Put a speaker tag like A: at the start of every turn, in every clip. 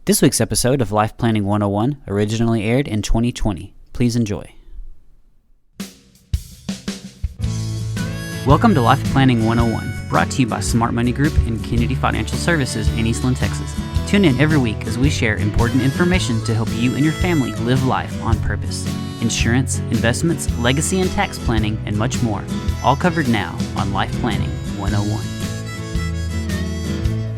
A: This week's episode of Life Planning 101 originally aired in 2020. Please enjoy. Welcome to Life Planning 101, brought to you by Smart Money Group and Kennedy Financial Services in Eastland, Texas. Tune in every week as we share important information to help you and your family live life on purpose. Insurance, investments, legacy and tax planning, and much more. All covered now on Life Planning 101.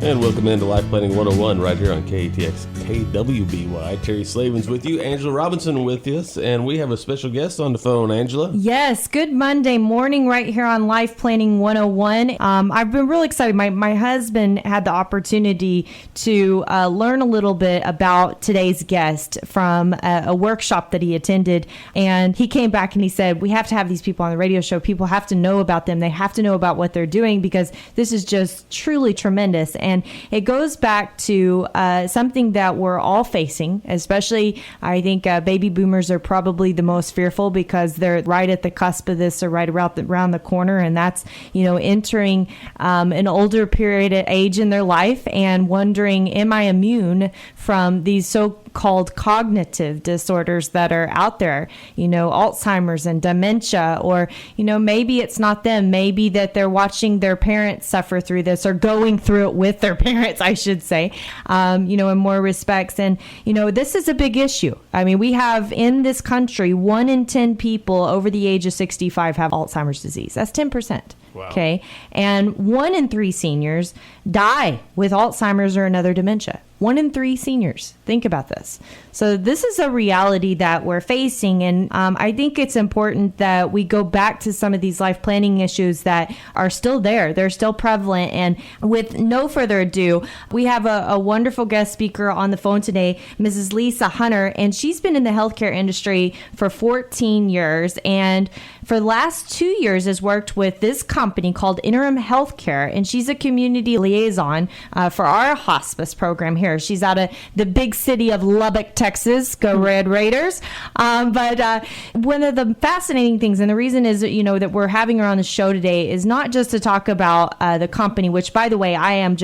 B: And welcome into Life Planning 101 right here on KATX KWBY. Terry Slavin's with you, Angela Robinson with us, and we have a special guest on the phone. Angela?
C: Yes, good Monday morning right here on Life Planning 101. I've been really excited. My husband had the opportunity to learn a little bit about today's guest from a workshop that he attended, and he came back and he said, we have to have these people on the radio show. People have to know about them. They have to know about what they're doing because this is just truly tremendous. And it goes back to something that we're all facing, especially I think baby boomers are probably the most fearful because they're right at the cusp of this or right around the corner. And that's, entering an older period of age in their life and wondering, am I immune from these so-called cognitive disorders that are out there, Alzheimer's and dementia, or, maybe it's not them. Maybe that they're watching their parents suffer through this or going through it with their parents, I should say, in more respects. And, this is a big issue. I mean, we have in this country, 1 in 10 people over the age of 65 have Alzheimer's disease. That's 10%. Wow. Okay. And 1 in 3 seniors die with Alzheimer's or another dementia. 1 in 3 seniors. Think about this. So this is a reality that we're facing. And I think it's important that we go back to some of these life planning issues that are still there. They're still prevalent. And with no further ado, we have a wonderful guest speaker on the phone today, Mrs. Lisa Hunter. And she's been in the healthcare industry for 14 years. And for the last 2 years has worked with this company called Interim Healthcare. And she's a community liaison for our hospice program here. She's out of the big city of Lubbock, Texas. Go Red Raiders. But one of the fascinating things, and the reason is, that we're having her on the show today is not just to talk about the company, which, by the way, I'm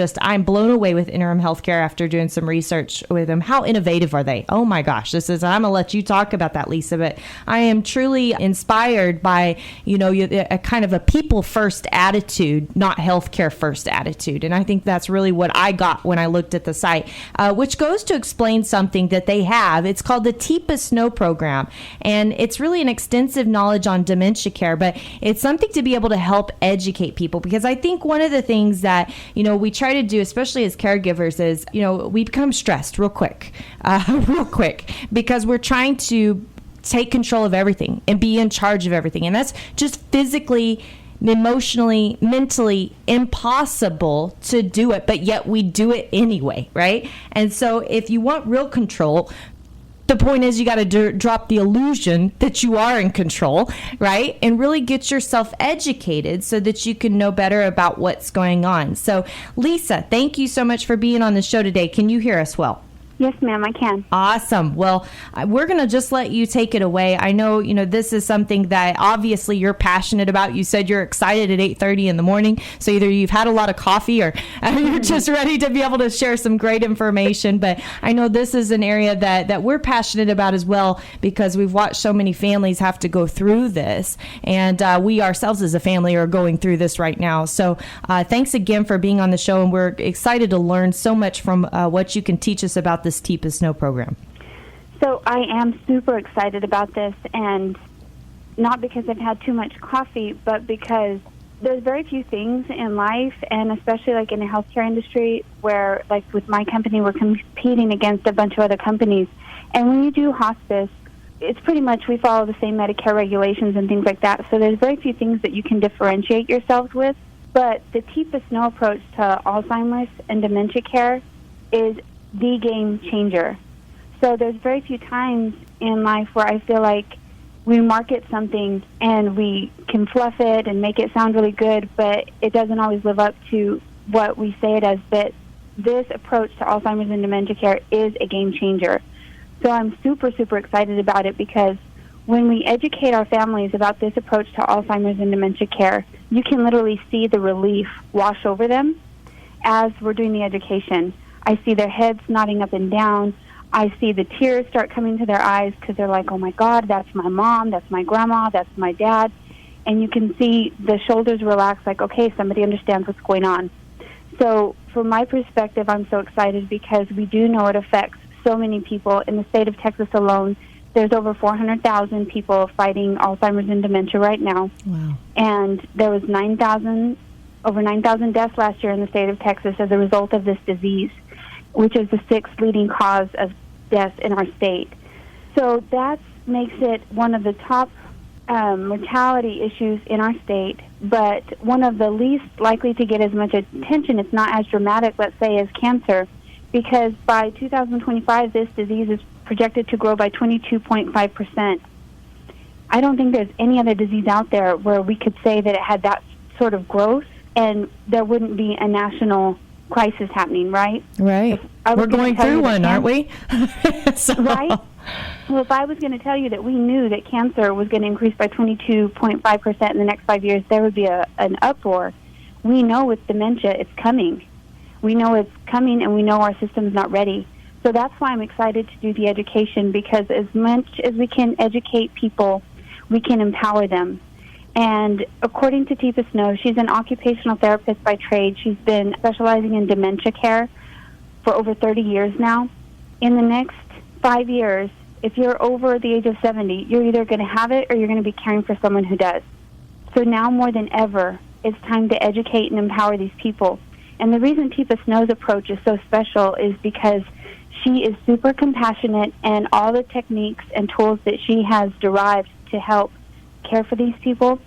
C: blown away with Interim Healthcare after doing some research with them. How innovative are they? Oh my gosh, I'm going to let you talk about that, Lisa, but I am truly inspired by, a kind of a people first attitude, not healthcare first attitude. And I think that's really what I got when I looked at the site. Which goes to explain something that they have. It's called the Teepa Snow Program, and it's really an extensive knowledge on dementia care, but it's something to be able to help educate people, because I think one of the things that, we try to do, especially as caregivers, is, we become stressed real quick, because we're trying to take control of everything and be in charge of everything, and that's just physically, emotionally, mentally impossible to do it, but yet we do it anyway, right? And so if you want real control, the point is you got to drop the illusion that you are in control, right? And really get yourself educated so that you can know better about what's going on. So Lisa, thank you so much for being on the show today. Can you hear us well?
D: Yes, ma'am, I can.
C: Awesome. Well, we're going to just let you take it away. I know, this is something that obviously you're passionate about. You said you're excited at 8:30 in the morning. So either you've had a lot of coffee or you're just ready to be able to share some great information. But I know this is an area that we're passionate about as well, because we've watched so many families have to go through this. And we ourselves as a family are going through this right now. So thanks again for being on the show. And we're excited to learn so much from what you can teach us about this Teepa Snow program.
D: So I am super excited about this, and not because I've had too much coffee, but because there's very few things in life, and especially like in the healthcare industry, where like with my company, we're competing against a bunch of other companies. And when you do hospice, it's pretty much we follow the same Medicare regulations and things like that. So there's very few things that you can differentiate yourselves with. But the Teepa Snow approach to Alzheimer's and dementia care is the game changer. So there's very few times in life where I feel like we market something and we can fluff it and make it sound really good, but it doesn't always live up to what we say it as. But this approach to Alzheimer's and dementia care is a game changer. So I'm super, super excited about it, because when we educate our families about this approach to Alzheimer's and dementia care, you can literally see the relief wash over them as we're doing the education. I see their heads nodding up and down. I see the tears start coming to their eyes because they're like, oh, my God, that's my mom, that's my grandma, that's my dad. And you can see the shoulders relax like, okay, somebody understands what's going on. So from my perspective, I'm so excited because we do know it affects so many people. In the state of Texas alone, there's over 400,000 people fighting Alzheimer's and dementia right now.
C: Wow.
D: And there was over 9,000 deaths last year in the state of Texas as a result of this disease, which is the 6th leading cause of death in our state. So that makes it one of the top mortality issues in our state, but one of the least likely to get as much attention. It's not as dramatic, let's say, as cancer, because by 2025, this disease is projected to grow by 22.5%. I don't think there's any other disease out there where we could say that it had that sort of growth and there wouldn't be a national crisis happening, right?
C: Right. We're going through one, aren't we?
D: Right? Well, if I was going to tell you that we knew that cancer was going to increase by 22.5% in the next 5 years, there would be an uproar. We know with dementia it's coming. We know it's coming, and we know our system's not ready. So that's why I'm excited to do the education, because as much as we can educate people, we can empower them. And according to Teepa Snow, she's an occupational therapist by trade. She's been specializing in dementia care for over 30 years now. In the next 5 years, if you're over the age of 70, you're either going to have it or you're going to be caring for someone who does. So now more than ever, it's time to educate and empower these people. And the reason Teepa Snow's approach is so special is because she is super compassionate, and all the techniques and tools that she has derived to help care for these people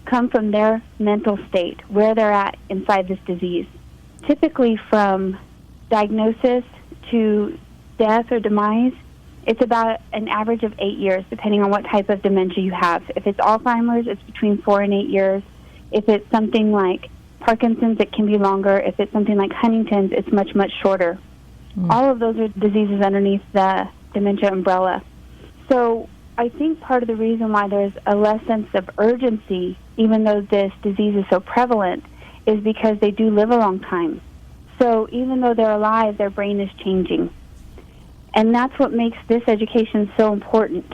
D: come from their mental state, where they're at inside this disease. Typically from diagnosis to death or demise, it's about an average of 8 years, depending on what type of dementia you have. If it's Alzheimer's, it's between 4 and 8 years. If it's something like Parkinson's, it can be longer. If it's something like Huntington's, it's much, much shorter. All of those are diseases underneath the dementia umbrella. So I think part of the reason why there's a less sense of urgency, even though this disease is so prevalent, is because they do live a long time. So even though they're alive, their brain is changing. And that's what makes this education so important,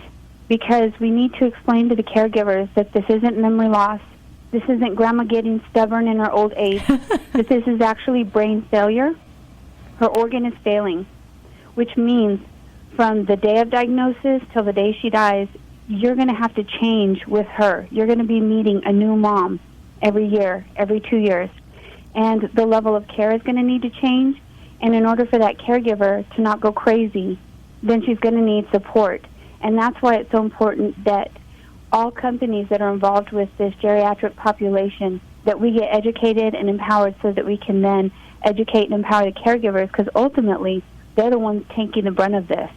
D: because we need to explain to the caregivers that this isn't memory loss, this isn't grandma getting stubborn in her old age, that this is actually brain failure. Her organ is failing, which means from the day of diagnosis till the day she dies, you're going to have to change with her. You're going to be meeting a new mom every year, every 2 years. And the level of care is going to need to change. And in order for that caregiver to not go crazy, then she's going to need support. And that's why it's so important that all companies that are involved with this geriatric population, that we get educated and empowered so that we can then educate and empower the caregivers, because ultimately they're the ones taking the brunt of this.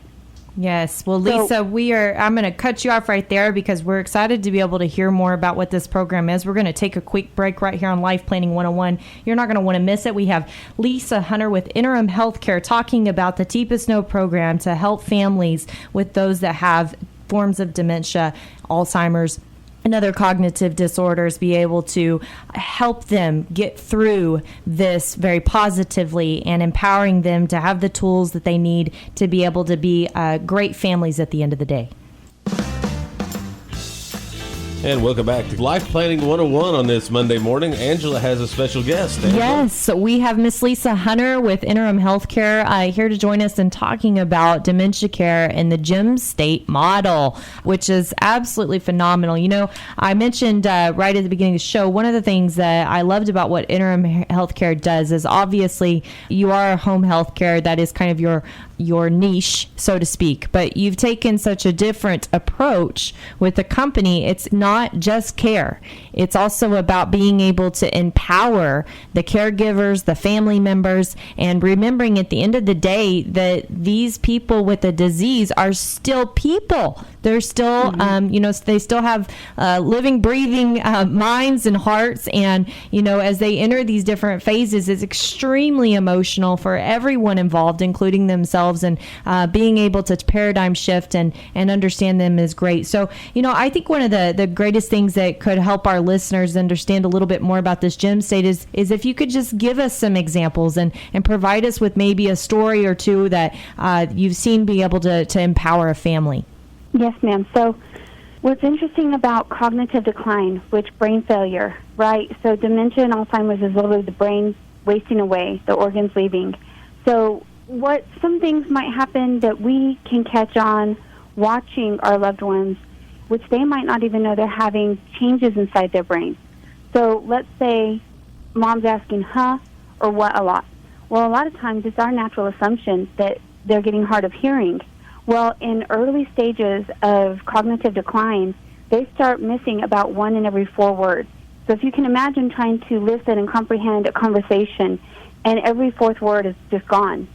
C: Yes. Well, Lisa, I'm going to cut you off right there because we're excited to be able to hear more about what this program is. We're going to take a quick break right here on Life Planning 101. You're not going to want to miss it. We have Lisa Hunter with Interim Healthcare talking about the Teepa Snow program to help families with those that have forms of dementia, Alzheimer's, and other cognitive disorders, be able to help them get through this very positively and empowering them to have the tools that they need to be able to be great families at the end of the day.
B: And welcome back to Life Planning 101 on this Monday morning. Angela has a special guest. Angela.
C: Yes, we have Miss Lisa Hunter with Interim Healthcare here to join us in talking about dementia care and the Gem State model, which is absolutely phenomenal. You know, I mentioned right at the beginning of the show, one of the things that I loved about what Interim Healthcare does is obviously you are a home healthcare, that is kind of your niche, so to speak, but you've taken such a different approach with the company. It's not just care. It's also about being able to empower the caregivers, the family members, and remembering at the end of the day that these people with a disease are still people. They're still, they still have living, breathing minds and hearts. And, as they enter these different phases, it's extremely emotional for everyone involved, including themselves. And being able to paradigm shift and understand them is great. So, I think one of the greatest things that could help our listeners understand a little bit more about this gem state is if you could just give us some examples and provide us with maybe a story or two that you've seen be able to empower a family.
D: Yes, ma'am. So what's interesting about cognitive decline, which brain failure, right? So dementia and Alzheimer's is literally the brain wasting away, the organs leaving. So some things might happen that we can catch on watching our loved ones, which they might not even know they're having changes inside their brain. So let's say mom's asking, huh, or what a lot. Well, a lot of times it's our natural assumption that they're getting hard of hearing. Well, in early stages of cognitive decline, they start missing about 1 in every 4 words. So if you can imagine trying to listen and comprehend a conversation, and every 4th word is just gone.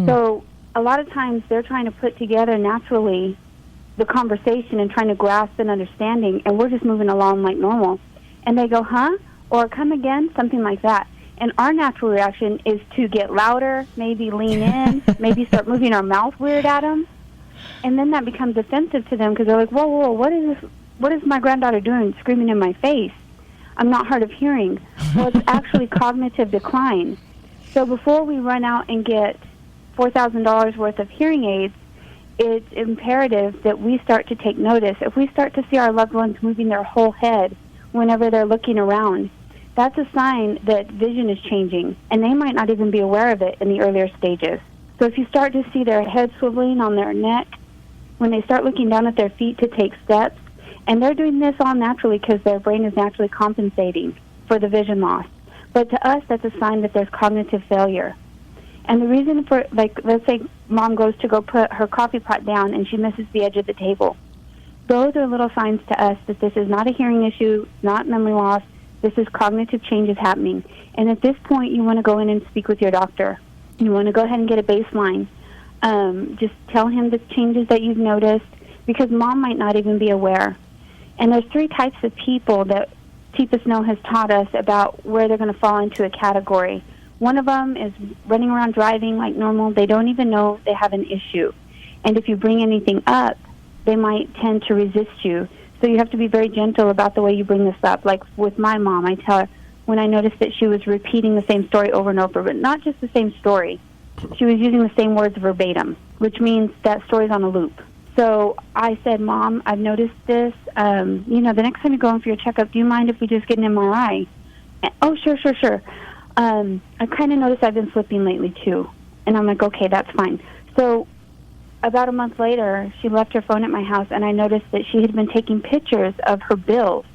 D: So a lot of times they're trying to put together naturally the conversation and trying to grasp an understanding, and we're just moving along like normal. And they go, huh? Or come again? Something like that. And our natural reaction is to get louder, maybe lean in, maybe start moving our mouth weird at them. And then that becomes offensive to them because they're like, whoa, what is this? What is my granddaughter doing, screaming in my face? I'm not hard of hearing. Well, it's actually cognitive decline. So before we run out and get $4,000 worth of hearing aids, it's imperative that we start to take notice. If we start to see our loved ones moving their whole head whenever they're looking around, that's a sign that vision is changing, and they might not even be aware of it in the earlier stages. So if you start to see their head swiveling on their neck, when they start looking down at their feet to take steps, and they're doing this all naturally because their brain is naturally compensating for the vision loss. But to us, that's a sign that there's cognitive failure. And the reason for, let's say mom goes to go put her coffee pot down and she misses the edge of the table. Those are little signs to us that this is not a hearing issue, not memory loss. This is cognitive changes happening. And at this point, you want to go in and speak with your doctor. You want to go ahead and get a baseline. Just tell him the changes that you've noticed, because mom might not even be aware. And there's 3 types of people that Teepa Snow has taught us about where they're going to fall into a category. One of them is running around driving like normal. They don't even know they have an issue. And if you bring anything up, they might tend to resist you. So you have to be very gentle about the way you bring this up. Like with my mom, I tell her when I noticed that she was repeating the same story over and over, but not just the same story. She was using the same words verbatim, which means that story's on a loop. So I said, Mom, I've noticed this. The next time you go in for your checkup, do you mind if we just get an MRI? Oh, sure. I kind of noticed I've been slipping lately, too. And I'm like, okay, that's fine. So about a month later, she left her phone at my house, and I noticed that she had been taking pictures of her bills.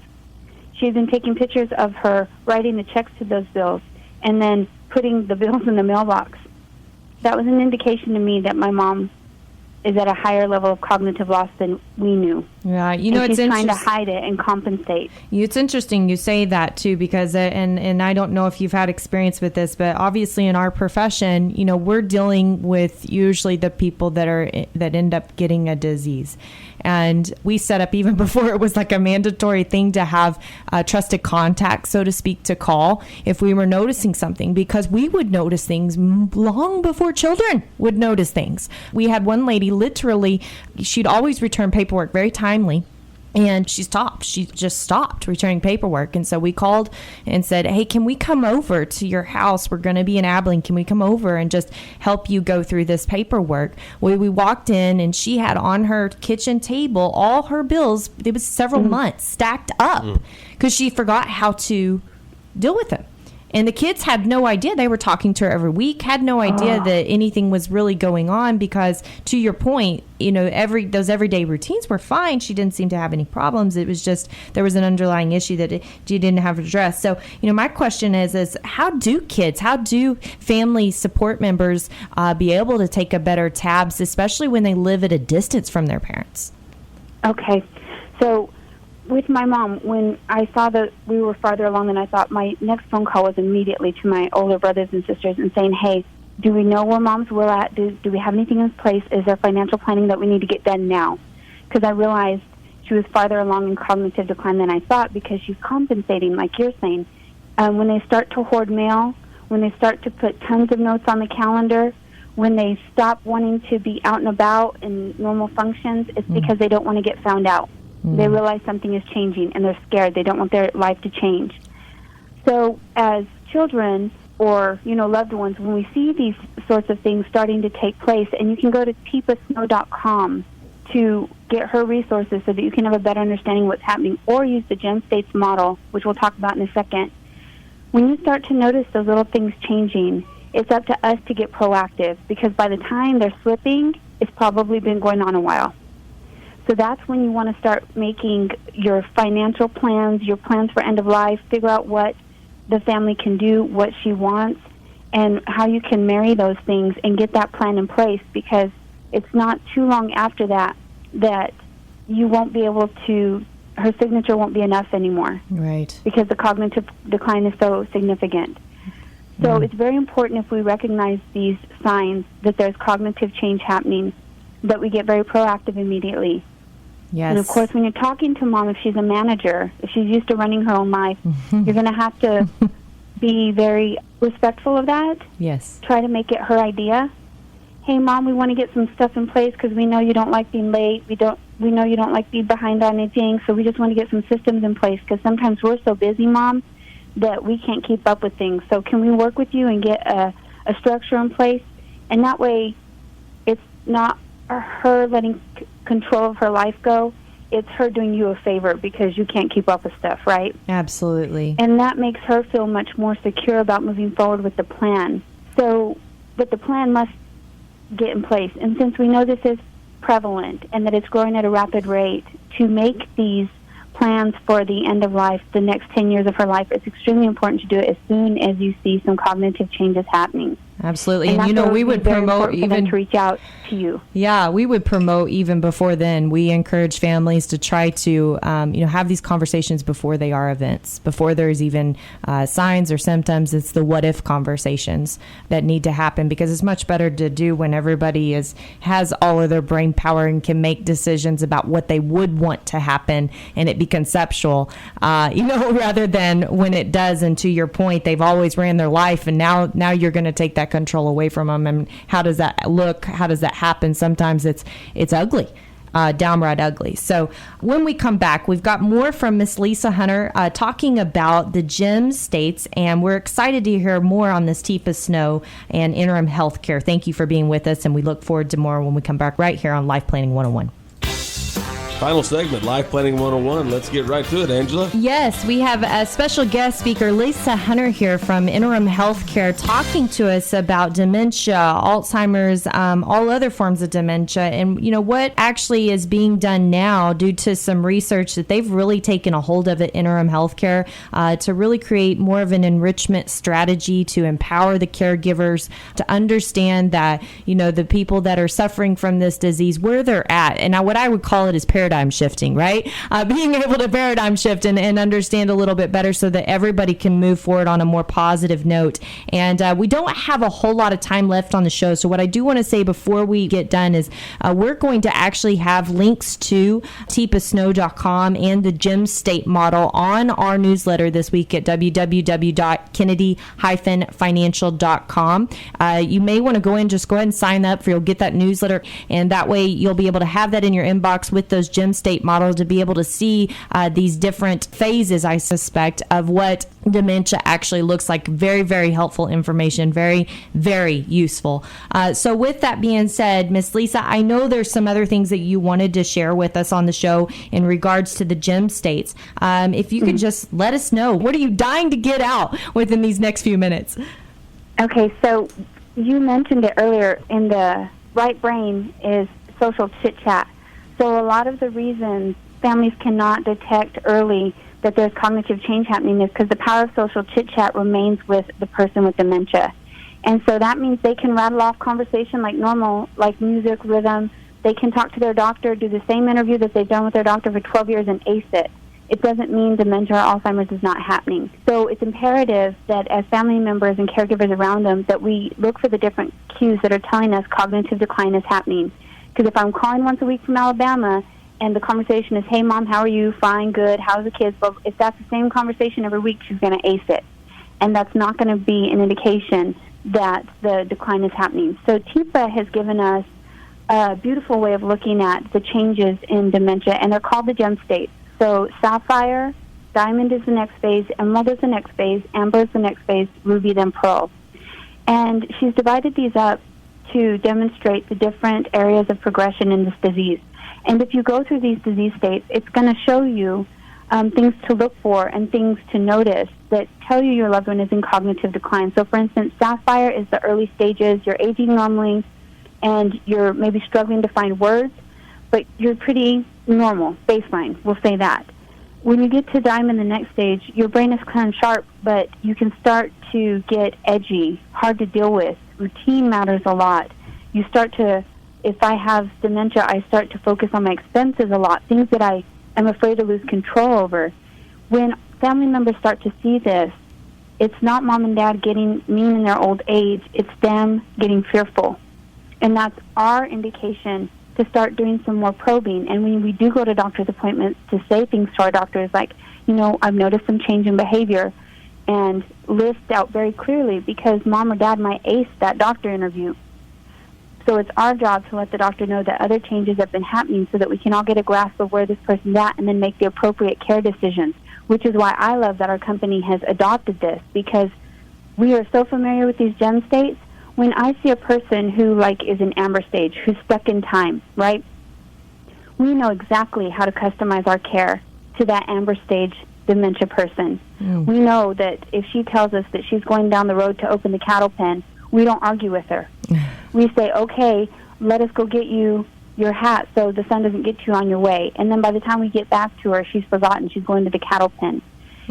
D: She had been taking pictures of her writing the checks to those bills and then putting the bills in the mailbox. That was an indication to me that my mom is at a higher level of cognitive loss than we knew.
C: Yeah,
D: it's she's trying to hide it and compensate.
C: It's interesting you say that too, because and I don't know if you've had experience with this, but obviously in our profession, we're dealing with usually the people that end up getting a disease. And we set up, even before it was like a mandatory thing, to have a trusted contact, so to speak, to call if we were noticing something, because we would notice things long before children would notice things. We had one lady, literally, she'd always return paperwork very timely. And she just stopped returning paperwork. And so we called and said, hey, can we come over to your house? We're going to be in Abilene. Can we come over and just help you go through this paperwork? We walked in, and she had on her kitchen table all her bills. It was several months stacked up because she forgot how to deal with them. And the kids had no idea. They were talking to her every week, had no idea that anything was really going on, because, to your point, those everyday routines were fine. She didn't seem to have any problems. It was just there was an underlying issue that she didn't have addressed. So, my question is how do family support members be able to take a better tabs, especially when they live at a distance from their parents?
D: Okay. So with my mom, when I saw that we were farther along than I thought, my next phone call was immediately to my older brothers and sisters and saying, hey, do we know where mom's will at? Do we have anything in place? Is there financial planning that we need to get done now? because I realized she was farther along in cognitive decline than I thought because she's compensating, like you're saying. When they start to hoard mail, when they start to put tons of notes on the calendar, when they stop wanting to be out and about in normal functions, it's because they don't want to get found out. They realize something is changing, and they're scared. They don't want their life to change. So as children or, loved ones, when we see these sorts of things starting to take place, and you can go to teepasnow.com to get her resources so that you can have a better understanding of what's happening, or use the Gem States model, which we'll talk about in a second. When you start to notice those little things changing, it's up to us to get proactive, because by the time they're slipping, it's probably been going on a while. So that's when you want to start making your financial plans, your plans for end of life, figure out what the family can do, what she wants, and how you can marry those things and get that plan in place, because it's not too long after that you won't be able to, her signature won't be enough anymore.
C: Right.
D: Because the cognitive decline is so significant. So it's very important, if we recognize these signs that there's cognitive change happening, that we get very proactive immediately.
C: Yes.
D: And of course, when you're talking to mom, if she's a manager, if she's used to running her own life, you're going to have to be very respectful of that.
C: Yes.
D: Try to make it her idea. Hey, Mom, we want to get some stuff in place because we know you don't like being late. We know you don't like being behind on anything, so we just want to get some systems in place, because sometimes we're so busy, Mom, that we can't keep up with things. So can we work with you and get a structure in place? And that way, it's not her letting control of her life go. It's her doing you a favor because you can't keep up with stuff, right?
C: Absolutely.
D: And that makes her feel much more secure about moving forward with the plan. But the plan must get in place. And since we know this is prevalent and that it's growing at a rapid rate, to make these plans for the end of life, the next 10 years of her life, it's extremely important to do it as soon as you see some cognitive changes happening.
C: Absolutely. And we would promote even
D: to reach out to you.
C: Yeah, we would promote even before then. We encourage families to try to, have these conversations before they are events, before there's even signs or symptoms. It's the what if conversations that need to happen, because it's much better to do when everybody has all of their brain power and can make decisions about what they would want to happen, and it be conceptual, rather than when it does. And to your point, they've always ran their life, and now you're going to take that control away from them. And how does that look? How does that happen? Sometimes it's ugly, downright ugly. So when we come back, we've got more from Miss Lisa Hunter talking about the Gem States, and we're excited to hear more on this Teepa Snow and interim health care. Thank you for being with us, and we look forward to more when we come back right here on Life Planning 101.
B: Final segment, Life Planning 101. Let's get right to it, Angela.
C: Yes, we have a special guest speaker, Lisa Hunter, here from Interim Healthcare, talking to us about dementia, Alzheimer's, all other forms of dementia, and what actually is being done now due to some research that they've really taken a hold of at Interim Healthcare to really create more of an enrichment strategy to empower the caregivers to understand that the people that are suffering from this disease, where they're at, and what I would call it is paradigm shifting, right? Being able to paradigm shift and understand a little bit better so that everybody can move forward on a more positive note. And we don't have a whole lot of time left on the show. So what I do want to say before we get done is we're going to actually have links to teepasnow.com and the Gem State model on our newsletter this week at www.kennedy-financial.com. You may want to go ahead and sign up you'll get that newsletter, and that way you'll be able to have that in your inbox with those Gem State models to be able to see these different phases, I suspect, of what dementia actually looks like. Very, very helpful information. Very, very useful. So with that being said, Miss Lisa, I know there's some other things that you wanted to share with us on the show in regards to the Gem States. If you could just let us know, what are you dying to get out within these next few minutes?
D: Okay, so you mentioned it earlier, in the right brain is social chit-chat. So a lot of the reasons families cannot detect early that there's cognitive change happening is because the power of social chit-chat remains with the person with dementia. And so that means they can rattle off conversation like normal, like music, rhythm. They can talk to their doctor, do the same interview that they've done with their doctor for 12 years and ace it. It doesn't mean dementia or Alzheimer's is not happening. So it's imperative that as family members and caregivers around them that we look for the different cues that are telling us cognitive decline is happening. Because if I'm calling once a week from Alabama and the conversation is, hey, Mom, how are you? Fine, good. How's the kids? But if that's the same conversation every week, she's going to ace it. And that's not going to be an indication that the decline is happening. So Teepa has given us a beautiful way of looking at the changes in dementia, and they're called the gem states. So sapphire, diamond is the next phase, emerald is the next phase, amber is the next phase, ruby, then pearl. And she's divided these up to demonstrate the different areas of progression in this disease. And if you go through these disease states, it's going to show you things to look for and things to notice that tell you your loved one is in cognitive decline. So, for instance, sapphire is the early stages. You're aging normally, and you're maybe struggling to find words, but you're pretty normal, baseline, we'll say that. When you get to diamond, the next stage, your brain is kind of sharp, but you can start to get edgy, hard to deal with. Routine matters a lot. You start to, if I have dementia, I start to focus on my expenses a lot, things that I am afraid to lose control over. When family members start to see this, it's not mom and dad getting mean in their old age, it's them getting fearful. And that's our indication to start doing some more probing. And when we do go to doctor's appointments, to say things to our doctors like, I've noticed some change in behavior, and list out very clearly, because mom or dad might ace that doctor interview. So it's our job to let the doctor know that other changes have been happening so that we can all get a grasp of where this person's at and then make the appropriate care decisions, which is why I love that our company has adopted this, because we are so familiar with these gem states. When I see a person who is in amber stage, who's stuck in time, right? We know exactly how to customize our care to that amber stage dementia person. We know that if she tells us that she's going down the road to open the cattle pen, we don't argue with her. We say, okay, let us go get you your hat so the sun doesn't get you on your way. And then by the time we get back to her, she's forgotten she's going to the cattle pen,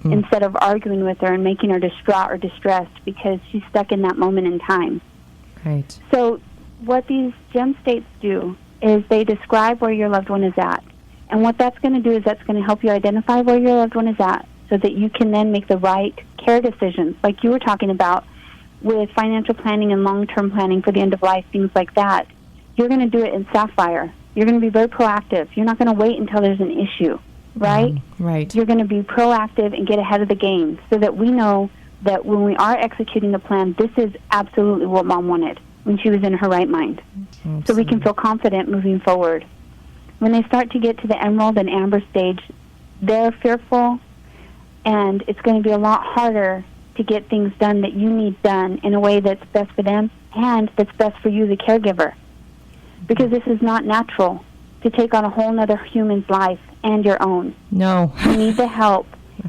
D: instead of arguing with her and making her distraught or distressed because she's stuck in that moment in time.
C: Right.
D: So what these gem states do is they describe where your loved one is at. And what that's going to do is that's going to help you identify where your loved one is at so that you can then make the right care decisions, like you were talking about with financial planning and long-term planning for the end of life, things like that. You're going to do it in sapphire. You're going to be very proactive. You're not going to wait until there's an issue, right?
C: Right.
D: You're going to be proactive and get ahead of the game so that we know that when we are executing the plan, this is absolutely what mom wanted when she was in her right mind.
C: Absolutely.
D: So we can feel confident moving forward. When they start to get to the emerald and amber stage, they're fearful, and it's going to be a lot harder to get things done that you need done in a way that's best for them and that's best for you, the caregiver. Because this is not natural to take on a whole other human's life and your own.
C: No.
D: You need the help,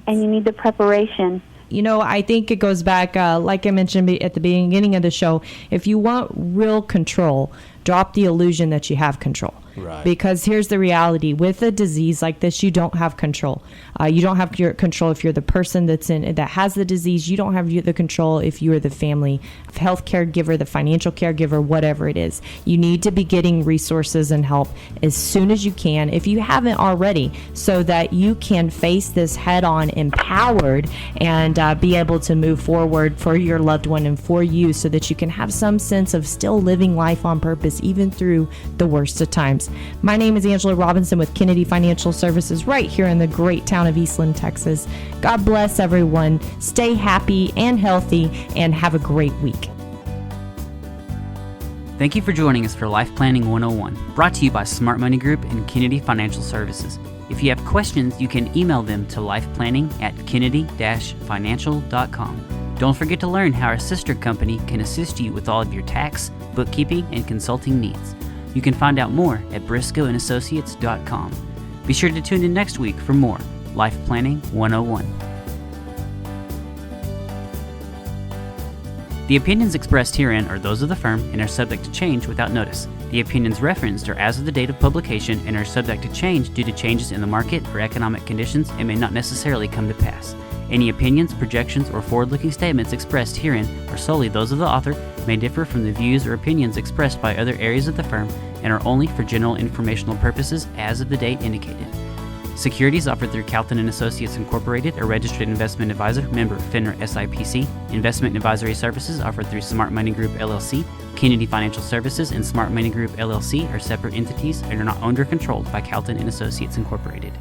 D: and you need the preparation.
C: I think it goes back, like I mentioned at the beginning of the show, if you want real control, drop the illusion that you have control.
B: Right.
C: Because here's the reality. With a disease like this, you don't have control. You don't have your control if you're the person that has the disease. You don't have the control if you are the family health caregiver, the financial caregiver, whatever it is. You need to be getting resources and help as soon as you can, if you haven't already, so that you can face this head on empowered and be able to move forward for your loved one and for you, so that you can have some sense of still living life on purpose, even through the worst of times. My name is Angela Robinson with Kennedy Financial Services right here in the great town of Eastland, Texas. God bless everyone. Stay happy and healthy and have a great week.
A: Thank you for joining us for Life Planning 101, brought to you by Smart Money Group and Kennedy Financial Services. If you have questions, you can email them to lifeplanning@kennedy-financial.com. Don't forget to learn how our sister company can assist you with all of your tax, bookkeeping, and consulting needs. You can find out more at briscoeandassociates.com. Be sure to tune in next week for more Life Planning 101. The opinions expressed herein are those of the firm and are subject to change without notice. The opinions referenced are as of the date of publication and are subject to change due to changes in the market or economic conditions and may not necessarily come to pass. Any opinions, projections, or forward-looking statements expressed herein are solely those of the author, may differ from the views or opinions expressed by other areas of the firm, and are only for general informational purposes as of the date indicated. Securities offered through Calton & Associates Incorporated, a registered investment advisor, member FINRA SIPC. Investment advisory services offered through Smart Money Group LLC. Kennedy Financial Services and Smart Money Group LLC are separate entities and are not owned or controlled by Calton and Associates Incorporated.